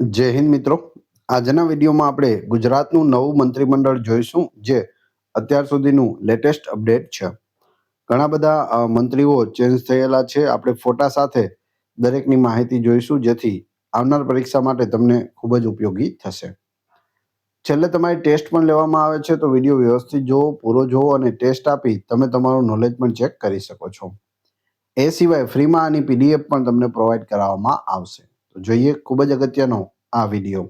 જય હિન્દ મિત્રો. આજના વિડીયોમાં આપણે ગુજરાતનું નવું મંત્રીમંડળ જોઈશું, જે અત્યાર સુધીનું લેટેસ્ટ અપડેટ છે. ઘણા બધા મંત્રીઓ ચેન્જ થયેલા છે. આપણે ફોટા સાથે દરેકની માહિતી જોઈશું, જેથી આવનાર પરીક્ષા માટે તમને ખૂબ જ ઉપયોગી થશે. છેલ્લે તમારી ટેસ્ટ પણ લેવામાં આવે છે, તો વિડીયો વ્યવસ્થિત જોવો, પૂરો જોવો અને ટેસ્ટ આપી તમે તમારું નોલેજ પણ ચેક કરી શકો છો. એ સિવાય ફ્રીમાં આની પીડીએફ પણ તમને પ્રોવાઈડ કરાવવામાં આવશે. તો જોઈએ ખૂબ જ અગત્યનો આ વિડીયો.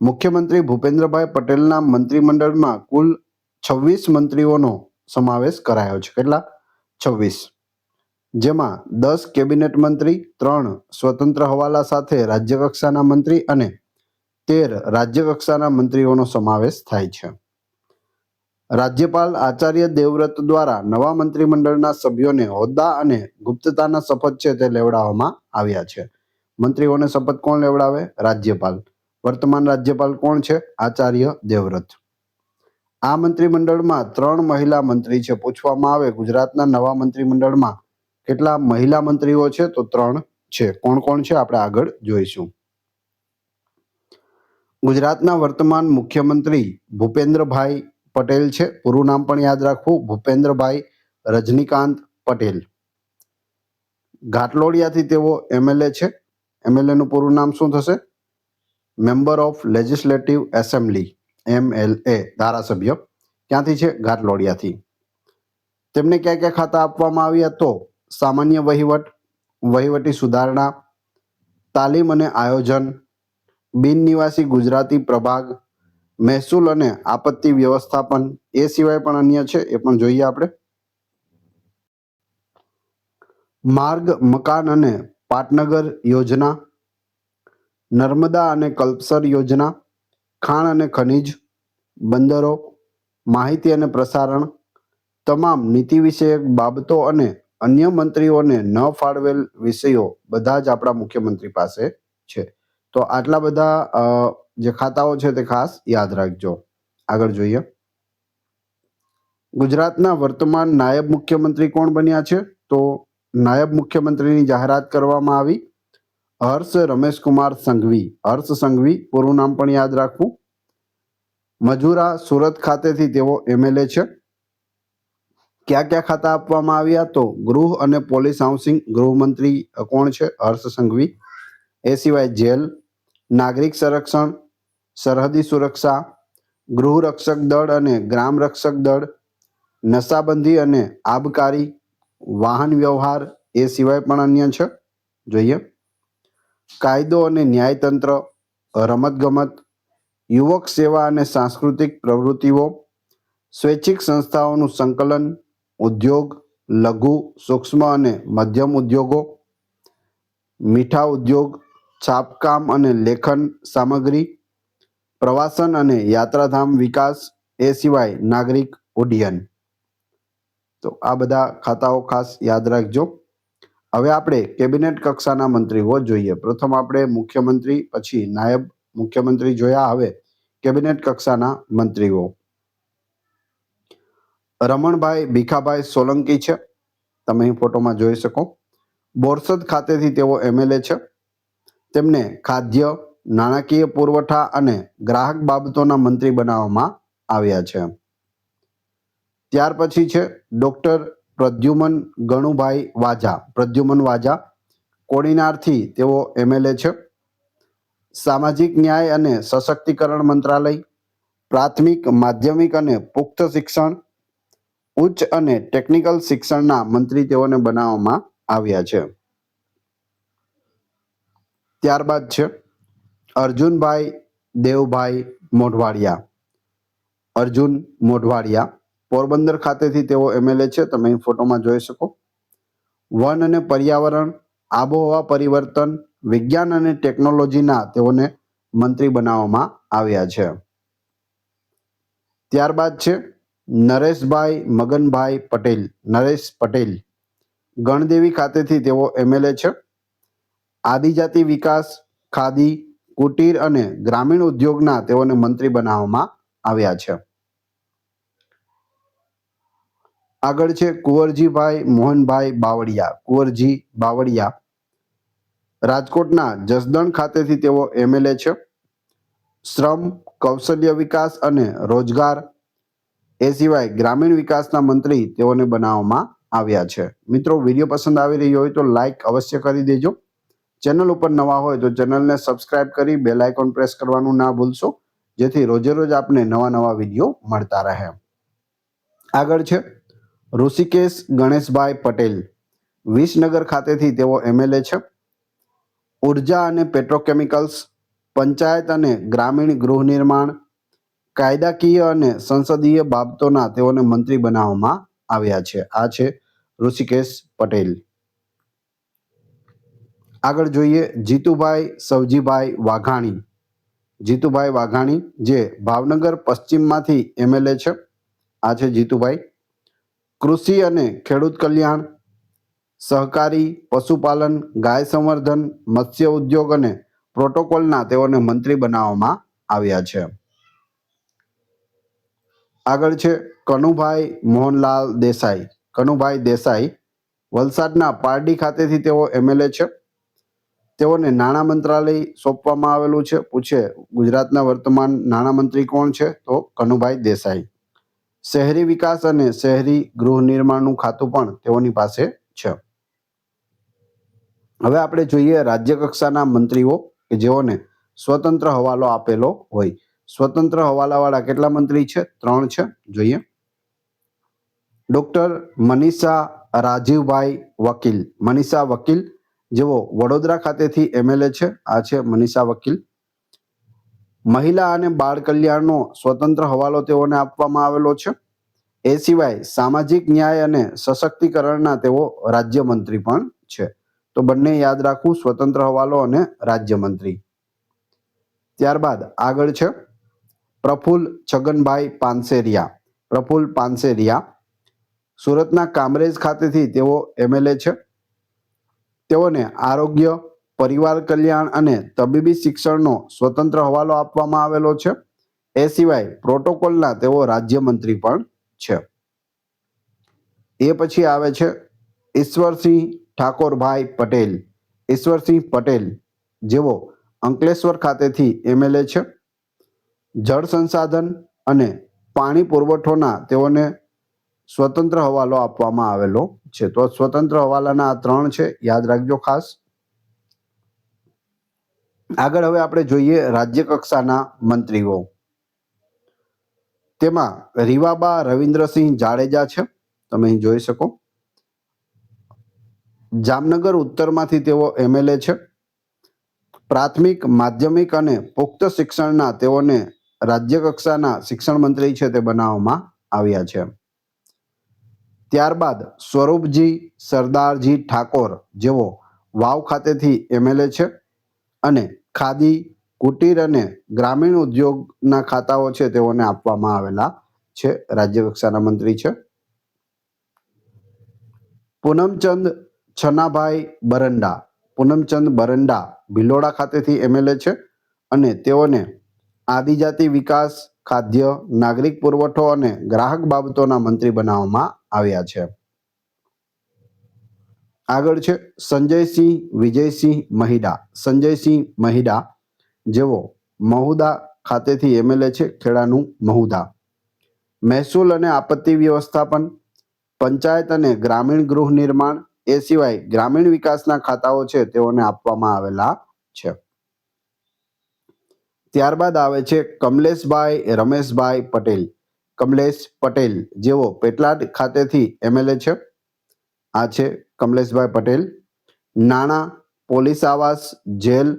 મુખ્યમંત્રી ભૂપેન્દ્રભાઈ પટેલના મંત્રીમંડળમાં કુલ 26 મંત્રીઓનો સમાવેશ કરાયો છે. કેટલા? 26. જેમાં 10 કેબિનેટ મંત્રી, 3 સ્વતંત્ર હવાલા સાથે રાજ્યકક્ષાના મંત્રી અને 13 રાજ્યકક્ષાના મંત્રીઓનો સમાવેશ થાય છે. રાજ્યપાલ આચાર્ય દેવવ્રત દ્વારા નવા મંત્રીમંડળના સભ્યોને હોદ્દા અને ગુપ્તતાના શપથ છે તે લેવડાવવામાં આવ્યા છે. મંત્રીઓને શપથ કોણ લેવડાવે? રાજ્યપાલ. વર્તમાન રાજ્યપાલ કોણ છે? આચાર્ય દેવવ્રત. આ મંત્રીમંડળમાં 3 મહિલા મંત્રી છે. પૂછવામાં આવે ગુજરાતના નવા મંત્રીમંડળમાં કેટલા મહિલા મંત્રીઓ છે? તો 3 છે. કોણ કોણ છે આપણે આગળ જોઈશું. ગુજરાતના વર્તમાન મુખ્યમંત્રી ભૂપેન્દ્રભાઈ પટેલ છે. પૂરું નામ પણ યાદ રાખવું, ભૂપેન્દ્રભાઈ રજનીકાંત પટેલ. ઘાટલોડિયાથી તેઓ એમએલએ છે. એમએલએનું પૂરું નામ શું થશે? Member of legislative assembly, MLA, ધારાસભ્ય. ક્યાંથી છે? ઘાટલોડિયાથી. તેમને કયા કયા ખાતા આપવામાં આવ્યા? તો સામાન્ય વહીવટ, વહીવટી સુધારણા, તાલીમ અને આયોજન, બિન નિવાસી ગુજરાતી પ્રભાગ, મહેસૂલ અને આપત્તિ વ્યવસ્થાપન. એ સિવાય પણ અન્ય છે, એ પણ જોઈએ આપણે. માર્ગ, મકાન અને પાટનગર યોજના, નર્મદા અને કલ્પસર યોજના, ખાણ અને ખનિજ, બંદરો, માહિતી અને પ્રસારણ, તમામ નીતિ વિષયક બાબતો અને અન્ય મંત્રીઓને ન ફાળવેલ વિષયો બધા જ આપણા મુખ્યમંત્રી પાસે છે. તો આટલા બધા જે ખાતાઓ છે તે ખાસ યાદ રાખજો. આગળ જોઈએ. ગુજરાતના વર્તમાન નાયબ મુખ્યમંત્રી કોણ બન્યા છે? તો નાયબ મુખ્યમંત્રીની જાહેરાત કરવામાં આવી. હર્ષ રમેશકુમાર સંઘવી. હર્ષ સંઘવી, પૂરું નામ પણ યાદ રાખવું. મજૂરા, સુરત ખાતેથી તેઓ એમએલએ છે. ક્યાં ક્યાં ખાતા આપવામાં આવ્યા? તો ગૃહ અને પોલીસ હાઉસિંગ, ગૃહમંત્રી કોણ છે? હર્ષ સંઘવી. એ સિવાય જેલ, નાગરિક સંરક્ષણ, સરહદી સુરક્ષા, ગૃહ રક્ષક દળ અને ગ્રામ રક્ષક દળ, નશાબંધી અને આબકારી, વાહન વ્યવહાર. એ સિવાય પણ અન્ય છે, જોઈએ. કાયદો અને ન્યાયતંત્ર, રમતગમત, યુવક સેવા અને સાંસ્કૃતિક પ્રવૃત્તિઓ, સ્વૈચ્છિક સંસ્થાઓનું સંકલન, ઉદ્યોગ, લઘુ, સૂક્ષ્મ અને મધ્યમ ઉદ્યોગો, મીઠા ઉદ્યોગ, છાપકામ અને લેખન સામગ્રી, પ્રવાસન અને યાત્રાધામ વિકાસ. એ સિવાય નાગરિક ઉડ્ડયન. તો આ બધા ખાતાઓ ખાસ યાદ રાખજો. હવે આપણે કેબિનેટ કક્ષાના મંત્રીઓ જોઈએ. પ્રથમ આપણે મુખ્યમંત્રી, પછી નાયબ મુખ્યમંત્રી જોયા. હવે કેબિનેટ કક્ષાના મંત્રીઓ. રમણભાઈ ભીખાભાઈ સોલંકી છે. તમે અહીં ફોટોમાં જોઈ શકો. બોરસદ ખાતેથી તેઓ એમએલએ છે. તેમને ખાદ્ય, નાણાકીય પુરવઠા અને ગ્રાહક બાબતોના મંત્રી બનાવવામાં આવ્યા છે. ત્યાર પછી છે ડોક્ટર પ્રદ્યુમન ગણુભાઈ વાજા. પ્રદ્યુમન વાજા, કોડીનારથી તેઓ એમએલએ છે. સામાજિક ન્યાય અને સશક્તિકરણ મંત્રાલય, પ્રાથમિક, માધ્યમિક અને પુખ્ત શિક્ષણ, ઉચ્ચ અને ટેકનિકલ શિક્ષણના મંત્રી તેઓને બનાવવામાં આવ્યા છે. ત્યારબાદ છે અર્જુનભાઈ દેવભાઈ મોઢવાડિયા. અર્જુન મોઢવાડિયા, પોરબંદર ખાતેથી તેઓ એમએલએ છે. તમે અહીં ફોટોમાં જોઈ શકો. વન અને પર્યાવરણ, આબોહવા પરિવર્તન, વિજ્ઞાન અને ટેકનોલોજીના તેઓને મંત્રી બનાવવામાં આવ્યા છે. ત્યારબાદ છે નરેશભાઈ મગનભાઈ પટેલ. નરેશ પટેલ, ગણદેવી ખાતેથી તેઓ એમએલએ છે. આદિજાતિ વિકાસ, ખાદી, કુટીર અને ગ્રામીણ ઉદ્યોગના તેઓને મંત્રી બનાવવામાં આવ્યા છે. આગળ છે કુંવરજીભાઈ મોહનભાઈ બાવળિયા. કુંવરજી બાવળિયા, રાજકોટના જસદણ ખાતેથી તેઓ એમએલએ છે. શ્રમ, કૌશલ્ય વિકાસ અને રોજગાર એ સિવાય ગ્રામીણ વિકાસના મંત્રી તેઓને બનાવવામાં આવ્યા છે. મિત્રો, વિડીયો પસંદ આવી રહ્યો હોય તો લાઈક અવશ્ય કરી દેજો. ચેનલ ઉપર નવા હોય તો ચેનલને સબસ્ક્રાઇબ કરી બેલ આઇકોન પ્રેસ કરવાનું ના ભૂલશો, જેથી રોજે રોજ આપને નવા વિડીયો મળતા રહે. આગળ છે ઋષિકેશ ગણેશભાઈ પટેલ, વિસનગર ખાતેથી તેઓ એમએલએ છે. ઉર્જા અને પેટ્રોકેમિકલ્સ, પંચાયત અને ગ્રામીણ ગૃહ નિર્માણ, કાયદાકીય અને સંસદીય બાબતોના તેઓને મંત્રી બનાવવામાં આવ્યા છે. આ છે ઋષિકેશ પટેલ. આગળ જોઈએ જીતુભાઈ સવજીભાઈ વાઘાણી. જીતુભાઈ વાઘાણી જે ભાવનગર પશ્ચિમમાંથી એમએલએ છે. આ છે જીતુભાઈ. કૃષિ અને ખેડૂત કલ્યાણ, સહકારી, પશુપાલન, ગાય સંવર્ધન, મત્સ્ય ઉદ્યોગ અને પ્રોટોકોલના તેઓને મંત્રી બનાવવામાં આવ્યા છે. આગળ છે કનુભાઈ મોહનલાલ દેસાઈ. કનુભાઈ દેસાઈ વલસાડના પારડી ખાતેથી તેઓ એમએલએ છે. તેઓને નાણાં મંત્રાલય સોંપવામાં આવેલું છે. પૂછે ગુજરાતના વર્તમાન નાણામંત્રી કોણ છે? તો કનુભાઈ દેસાઈ. શહેરી વિકાસ અને શહેરી ગૃહ નિર્માણનું ખાતું પણ તેઓની પાસે છે. હવે આપણે જોઈએ રાજ્ય કક્ષાના મંત્રીઓ કે જેઓને સ્વતંત્ર હવાલો આપેલો હોય. સ્વતંત્ર હવાલાવાળા કેટલા મંત્રી છે? 3 છે. જોઈએ ડોક્ટર મનીષા રાજીવભાઈ વકીલ. મનીષા વકીલ જેઓ વડોદરા ખાતેથી એમએલએ છે. આ છે મનીષા વકીલ. મહિલા અને બાળ કલ્યાણનો સ્વતંત્ર હવાલો તેઓને આપવામાં આવેલો છે. એ સિવાય સામાજિક ન્યાય અને સશક્તિકરણના તેઓ રાજ્યમંત્રી પણ છે. તો બંને યાદ રાખવું, સ્વતંત્ર હવાલો અને રાજ્યમંત્રી. ત્યારબાદ આગળ છે પ્રફુલ્લ છગનભાઈ પાનસેરિયા. પ્રફુલ્લ પાનસેરિયા સુરતના કામરેજ ખાતેથી તેઓ એમએલએ છે. તેઓને આરોગ્ય, પરિવાર કલ્યાણ અને તબીબી શિક્ષણનો સ્વતંત્ર હવાલો આપવામાં આવેલો છે. એ સિવાય પ્રોટોકોલના તેઓ રાજ્યમંત્રી પણ છે. એ પછી આવે છે ઈશ્વરસિંહ ઠાકોરભાઈ પટેલ. ઈશ્વરસિંહ પટેલ જેઓ અંકલેશ્વર ખાતેથી એમએલએ છે. જળ સંસાધન અને પાણી પુરવઠોના તેઓને સ્વતંત્ર હવાલો આપવામાં આવેલો છે. તો સ્વતંત્ર હવાલાના આ 3 છે, યાદ રાખજો ખાસ. આગળ હવે આપણે જોઈએ રાજ્ય કક્ષાના મંત્રીઓ. તેમાં રીવાબા રવિન્દ્રસિંહ જાડેજા છે. તમે અહીં જોઈ શકો. જામનગર ઉત્તરમાંથી તેઓ એમએલએ છે. પ્રાથમિક, માધ્યમિક અને પુખ્ત શિક્ષણના તેઓને રાજ્ય કક્ષાના શિક્ષણ મંત્રી છે તે બનાવવામાં આવ્યા છે. ત્યારબાદ સ્વરૂપજી સરદારજી ઠાકોર જેઓ વાવ ખાતેથી એમએલએ છે અને ખાદી, કુટીર અને ગ્રામીણ ઉદ્યોગના ખાતાઓ છે તેઓને આપવામાં આવેલા છે. રાજ્ય કક્ષાના મંત્રી છે. પૂનમચંદ છનાભાઈ બરંડા. પૂનમચંદ બરંડા ભિલોડા ખાતેથી એમએલએ છે અને તેઓને આદિજાતિ વિકાસ, ખાદ્ય, નાગરિક પુરવઠો અને ગ્રાહક બાબતોના મંત્રી બનાવવામાં આવ્યા છે. આગળ છે સંજયસિંહ વિજયસિંહ મહિડા. સંજયસિંહ મહિડા જેઓ મહુદા ખાતેથી એમએલએ છે. ખેડાનું મહુદા. મહેસૂલ અને આપત્તિ વ્યવસ્થાપન, પંચાયત અને ગ્રામીણ ગૃહ નિર્માણ, એ સિવાય ગ્રામીણ વિકાસના ખાતાઓ છે તેઓને આપવામાં આવેલા છે. ત્યારબાદ આવે છે કમલેશભાઈ રમેશભાઈ પટેલ. કમલેશ પટેલ જેઓ પેટલાદ ખાતેથી એમએલએ છે. આ છે કમલેશભાઈ પટેલ. નાણાં, પોલીસ આવાસ, જેલ,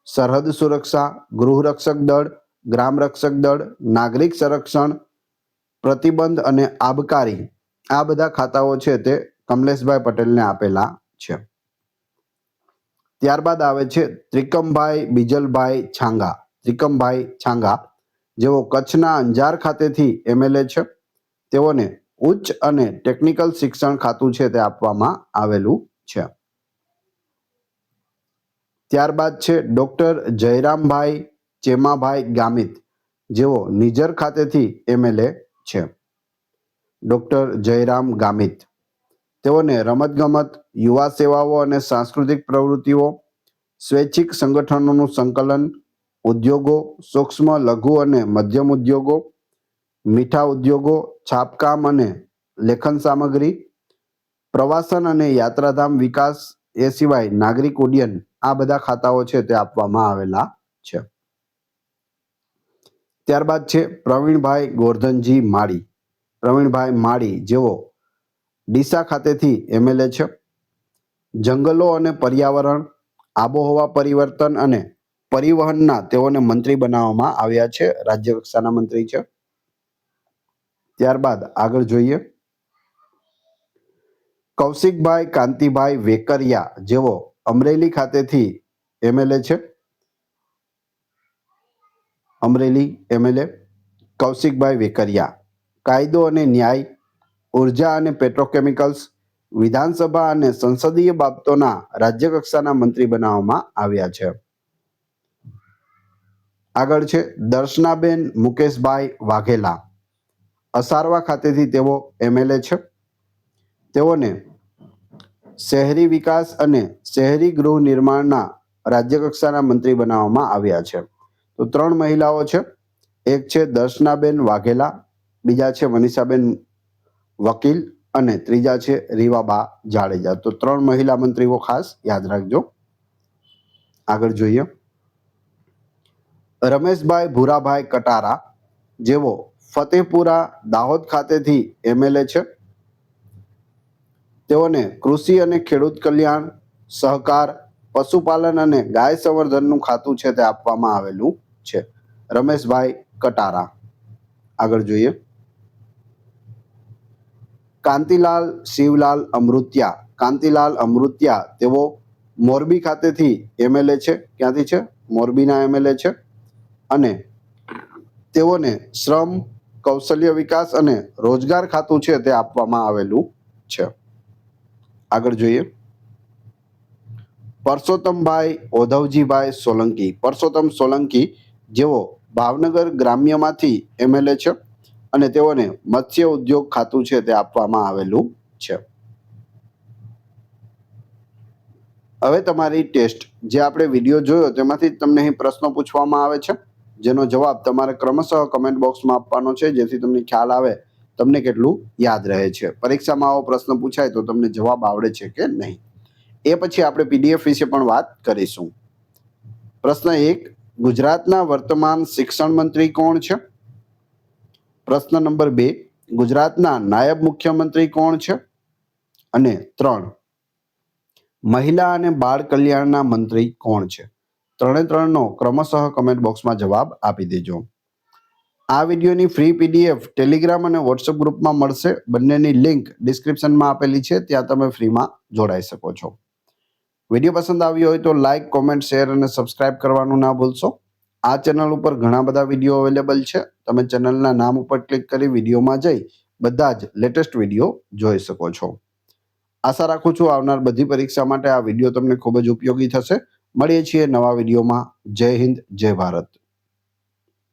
સરહદ સુરક્ષા, ગૃહ રક્ષક દળ, ગ્રામ રક્ષક દળ, નાગરિક સંરક્ષણ, પ્રતિબંધ અને આબકારી, આ બધા ખાતાઓ છે તે કમલેશભાઈ પટેલને આપેલા છે. ત્યારબાદ આવે છે ત્રિકમભાઈ બીજલભાઈ છાંગા. ત્રિકમભાઈ છાંગા જેઓ કચ્છના અંજાર ખાતેથી એમએલએ છે. તેઓને ઉચ્ચ અને ટેકનિકલ શિક્ષણ ખાતું છે તે આપવામાં આવેલું છે. ત્યારબાદ છે ડોક્ટર જયરામભાઈ ચેમાભાઈ ગામિત જેઓ નિઝર ખાતેથી એમએલએ છે. ડોક્ટર જયરામ ગામિત તેઓને રમતગમત, યુવા સેવાઓ અને સાંસ્કૃતિક પ્રવૃત્તિઓ, સ્વૈચ્છિક સંગઠનોનું સંકલન, ઉદ્યોગો, સૂક્ષ્મ, લઘુ અને મધ્યમ ઉદ્યોગો, મીઠા ઉદ્યોગો, છાપકામ અને લેખન સામગ્રી, પ્રવાસન અને યાત્રાધામ વિકાસ, એ સિવાય નાગરિક ઉડ્ડયન, આ બધા ખાતાઓ છે તે આપવામાં આવેલા છે. ત્યારબાદ છે પ્રવીણભાઈ ગોરધનજી માળી. પ્રવીણભાઈ માળી જેઓ ડીસા ખાતેથી એમએલએ છે. જંગલો અને પર્યાવરણ, આબોહવા પરિવર્તન અને પરિવહનના તેઓને મંત્રી બનાવવામાં આવ્યા છે, રાજ્ય કક્ષાના મંત્રી છે. ત્યારબાદ આગળ જોઈએ કૌશિકભાઈ કાંતિભાઈ વેકરિયા જેઓ અમરેલી ખાતેથી એમએલએ છે. અમરેલી એમએલએ કૌશિકભાઈ વેકરિયા. કાયદો અને ન્યાય, ઉર્જા અને પેટ્રોકેમિકલ્સ, વિધાનસભા અને સંસદીય બાબતોના રાજ્ય કક્ષાના મંત્રી બનાવવામાં આવ્યા છે. આગળ છે દર્શનાબેન મુકેશભાઈ વાઘેલા. અસારવા ખાતેથી તેઓ એમએલએ છે. તેઓને શહેરી વિકાસ અને શહેરી ગૃહ નિર્માણના રાજ્ય કક્ષાના મંત્રી બનાવવામાં આવ્યા છે. તો 3 મહિલાઓ છે. એક છે દર્શનાબેન વાઘેલા, બીજા છે મનીષાબેન વકીલ અને ત્રીજા છે રીવાબા જાડેજા. તો 3 મહિલા મંત્રીઓ ખાસ યાદ રાખજો. આગળ જોઈએ રમેશભાઈ ભૂરાભાઈ કટારા જેઓ ફતેપુરા દાહોદ ખાતેથી એમએલએ છે. તેઓને કૃષિ અને ખેડૂત કલ્યાણ, સહકાર, પશુપાલન અને ગાય સંવર્ધનનું ખાતું છે તે આપવામાં આવેલું છે. રમેશભાઈ કટારા. આગળ જોઈએ કાંતિલાલ શિવલાલ અમૃત્યા. કાંતિલાલ અમૃત્યા તેઓ મોરબી ખાતેથી એમએલએ છે. ક્યાંથી છે? મોરબીના એમએલએ છે. અને તેઓને શ્રમ, કૌશલ્ય વિકાસ અને રોજગાર ખાતું છે તે આપવામાં આવેલું છે. આગળ જોઈએ પરસોત્તમભાઈ ઓધવજીભાઈ સોલંકી. પરસોત્તમ સોલંકી જેઓ ભાવનગર ગ્રામ્યમાંથી એમએલએ છે અને તેઓને મત્સ્ય ઉદ્યોગ ખાતું છે તે આપવામાં આવેલું છે. હવે તમારી ટેસ્ટ જે આપણે વિડીયો જોયો તેમાંથી તમને અહીં પ્રશ્નો પૂછવામાં આવે છે, જેનો જવાબ તમારે ક્રમશઃ કમેન્ટ બોક્સમાં આપવાનો છે, જેથી તમને ખ્યાલ આવે તમને કેટલું યાદ રહે છે. પરીક્ષામાં આવો પ્રશ્ન પૂછાય તો તમને જવાબ આવડે છે કે નહીં. એ પછી આપણે પીડીએફ વિશે પણ વાત કરીશું. પ્રશ્ન 1, ગુજરાતના વર્તમાન શિક્ષણ મંત્રી કોણ છે? પ્રશ્ન નંબર 2, ગુજરાતના નાયબ મુખ્યમંત્રી કોણ છે? અને 3, મહિલા અને બાળ કલ્યાણના મંત્રી કોણ છે? 3 ક્રમશઃ કમેન્ટ બોક્સમાં જવાબ આપી દેજો. આ વિડીયોની ફ્રી પીડીએફ ટેલિગ્રામ અને વોટ્સએપ ગ્રુપમાં મળશે. બંનેની લિંક ડિસ્ક્રિપ્શનમાં આપેલી છે, ત્યાં તમે ફ્રીમાં જોડાઈ શકો છો. વિડીયો પસંદ આવ્યો હોય તો લાઇક, કોમેન્ટ, શેર અને સબસ્ક્રાઇબ કરવાનું ના ભૂલશો. આ ચેનલ ઉપર ઘણા બધા વિડીયો અવેલેબલ છે. તમે ચેનલના નામ ઉપર ક્લિક કરી વિડીયોમાં જઈ બધા જ લેટેસ્ટ વિડીયો જોઈ શકો છો. આશા રાખું છું આવનાર બધી પરીક્ષા માટે આ વિડીયો તમને ખૂબ જ ઉપયોગી થશે. મળીએ છીએ નવા વિડીયોમાં. જય હિન્દ, જય ભારત.